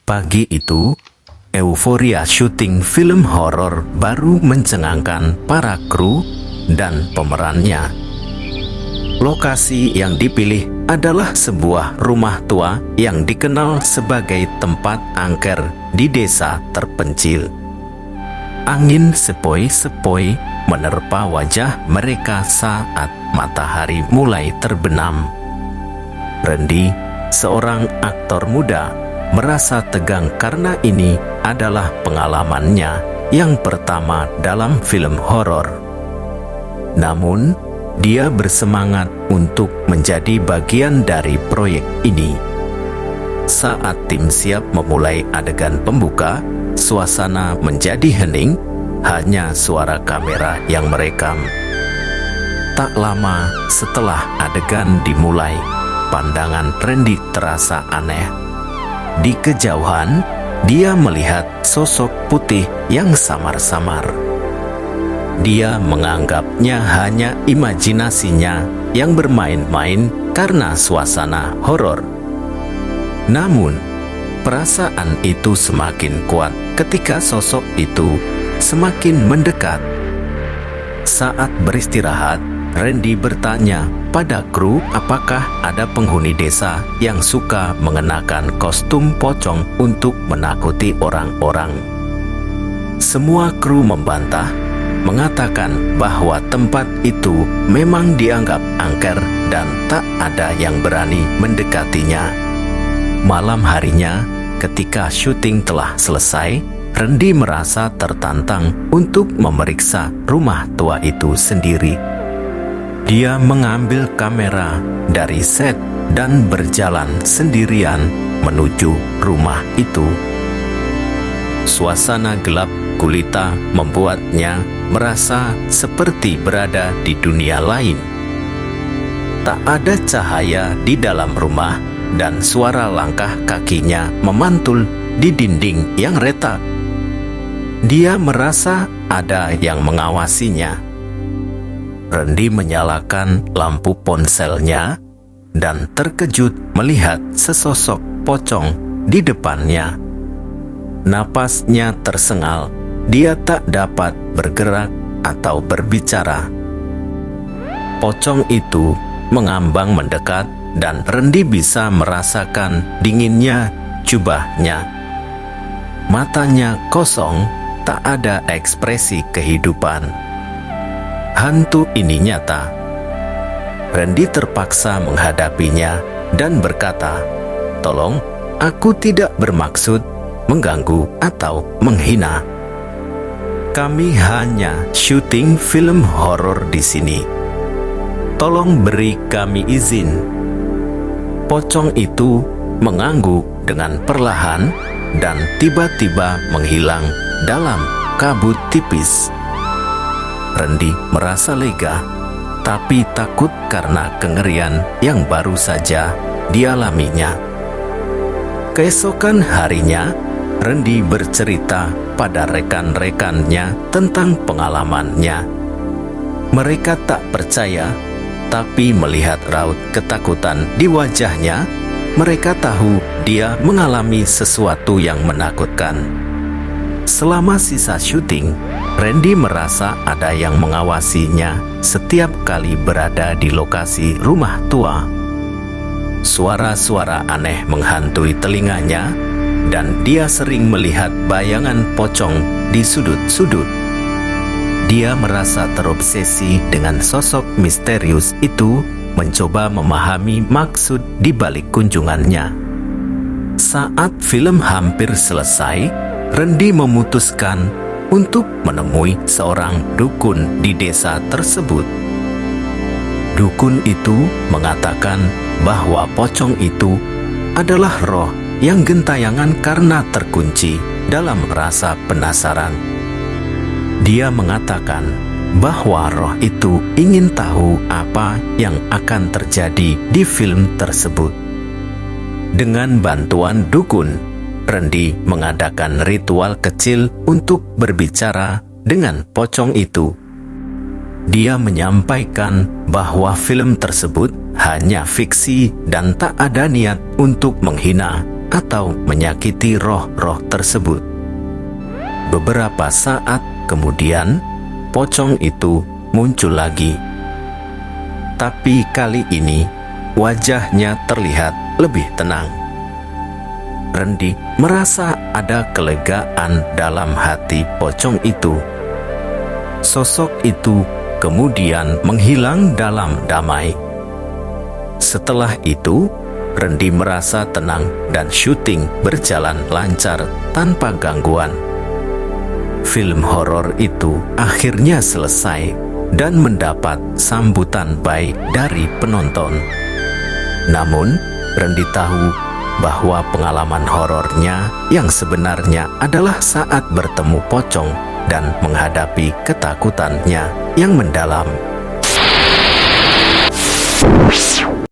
Pagi itu, euforia syuting film horor baru mencengangkan para kru dan pemerannya. Lokasi yang dipilih adalah sebuah rumah tua yang dikenal sebagai tempat angker di desa terpencil. Angin sepoi-sepoi menerpa wajah mereka saat matahari mulai terbenam. Randy, seorang aktor muda, merasa tegang karena ini adalah pengalamannya yang pertama dalam film horor. Namun, dia bersemangat untuk menjadi bagian dari proyek ini. Saat tim siap memulai adegan pembuka, suasana menjadi hening, hanya suara kamera yang merekam. Tak lama setelah adegan dimulai, pandangan Randy terasa aneh. Di kejauhan, dia melihat sosok putih yang samar-samar. Dia menganggapnya hanya imajinasinya yang bermain-main karena suasana horor. Namun, perasaan itu semakin kuat ketika sosok itu semakin mendekat. Saat beristirahat, Randy bertanya pada kru apakah ada penghuni desa yang suka mengenakan kostum pocong untuk menakuti orang-orang. Semua kru membantah, mengatakan bahwa tempat itu memang dianggap angker dan tak ada yang berani mendekatinya. Malam harinya, ketika syuting telah selesai, Randy merasa tertantang untuk memeriksa rumah tua itu sendiri. Dia mengambil kamera dari set dan berjalan sendirian menuju rumah itu. Suasana gelap gulita membuatnya merasa seperti berada di dunia lain. Tak ada cahaya di dalam rumah dan suara langkah kakinya memantul di dinding yang retak. Dia merasa ada yang mengawasinya. Randy menyalakan lampu ponselnya dan terkejut melihat sesosok pocong di depannya. Napasnya tersengal, dia tak dapat bergerak atau berbicara. Pocong itu mengambang mendekat dan Randy bisa merasakan dinginnya jubahnya. Matanya kosong, tak ada ekspresi kehidupan. Hantu ini nyata. Randy terpaksa menghadapinya dan berkata, "Tolong, aku tidak bermaksud mengganggu atau menghina. Kami hanya syuting film horor di sini. Tolong beri kami izin." Pocong itu mengangguk dengan perlahan dan tiba-tiba menghilang dalam kabut tipis. Randy merasa lega, tapi takut karena kengerian yang baru saja dialaminya. Keesokan harinya, Randy bercerita pada rekan-rekannya tentang pengalamannya. Mereka tak percaya, tapi melihat raut ketakutan di wajahnya, mereka tahu dia mengalami sesuatu yang menakutkan. Selama sisa syuting, Randy merasa ada yang mengawasinya setiap kali berada di lokasi rumah tua. Suara-suara aneh menghantui telinganya, dan dia sering melihat bayangan pocong di sudut-sudut. Dia merasa terobsesi dengan sosok misterius itu, mencoba memahami maksud di balik kunjungannya. Saat film hampir selesai, Randy memutuskan untuk menemui seorang dukun di desa tersebut. Dukun itu mengatakan bahwa pocong itu adalah roh yang gentayangan karena terkunci dalam rasa penasaran. Dia mengatakan bahwa roh itu ingin tahu apa yang akan terjadi di film tersebut. Dengan bantuan dukun, Randy mengadakan ritual kecil untuk berbicara dengan pocong itu. Dia menyampaikan bahwa film tersebut hanya fiksi dan tak ada niat untuk menghina atau menyakiti roh-roh tersebut. Beberapa saat kemudian, pocong itu muncul lagi. Tapi kali ini, wajahnya terlihat lebih tenang. Randy merasa ada kelegaan dalam hati pocong itu. Sosok itu kemudian menghilang dalam damai. Setelah itu, Randy merasa tenang dan syuting berjalan lancar tanpa gangguan. Film horor itu akhirnya selesai dan mendapat sambutan baik dari penonton. Namun, Randy tahu bahwa pengalaman horornya yang sebenarnya adalah saat bertemu pocong dan menghadapi ketakutannya yang mendalam.